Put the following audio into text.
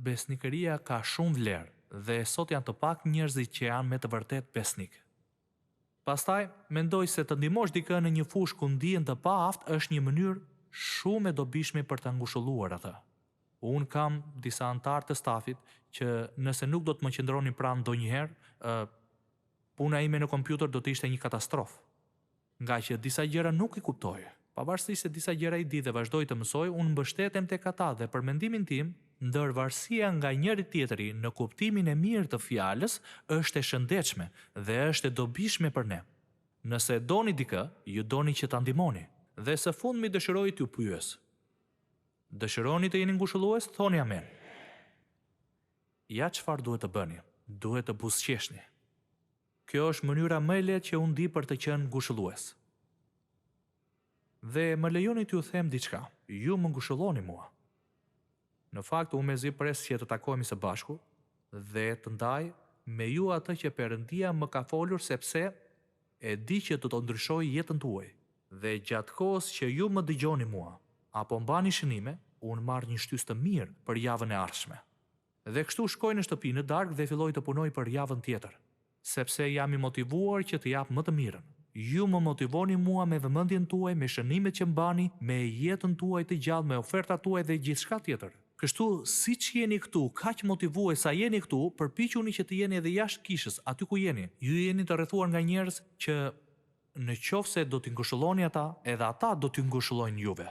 besnikëria ka shumë vlerë dhe sot janë të pak njerëzit që janë me të vërtet besnik. Pastaj, mendoj se të ndihmosh dikën në një fushë ku ndihen të paaftë është një mënyrë shumë e dobishme për ta ngushëlluar atë. Unë kam disa anëtar të stafit që nëse nuk do të më qëndronin pranë ndonjëherë, puna ime në kompjuter do të ishte një katastrofë. Nga që disa gjëra nuk i kuptoj. Pavarësisht se disa gjëra i di dhe vazhdoj të mësoj, unë mbështetem tek ata dhe për mendimin tim, ndërvarësia nga njëri tjetri në kuptimin e mirë të fjalës është e shëndetshme dhe është e dobishme për ne. Nëse doni dikë, ju doni që ta ndihmoni. Dhe së fundmi dëshiroj t'ju pyes. Dëshironi të jeni ngushëllues? Thoni amen. Ja çfarë duhet të bëni? Duhet të buzëqeshni. Kjo është mënyra më e lehtë që unë di për të qenë ngushëllues. Dhe më lejoni t'ju them diçka. Ju më ngushëlloni mua. Në fakt, unë mezi pres që të takohemi së bashku dhe të ndaj me ju atë që Perëndia më ka folur sepse e di që do të ndryshoj jetën tuaj. Dhe gjatë kohës që ju më dëgjoni mua, apo mbani shënime, unë marr një shtys të mirë për javën e ardhshme. Dhe kështu shkoj në shtëpi në darkë dhe filloj të punoj për javën tjetër, sepse jam i motivuar që të jap më të mirën. Ju më motivoni mua me vëmendjen tuaj, me shënimet që mbani, me jetën tuaj të gjallë, me ofertat tuaj dhe gjithçka tjetër. Kështu, siç jeni këtu, kaq motivues sa jeni këtu, përpiquni që të jeni edhe jashtë kishës, aty ku jeni. Ju jeni të rrethuar nga njerëz që në qoftë se do t'i ngushëlloni ata, edhe ata do t'ju ngushëllojnë juve.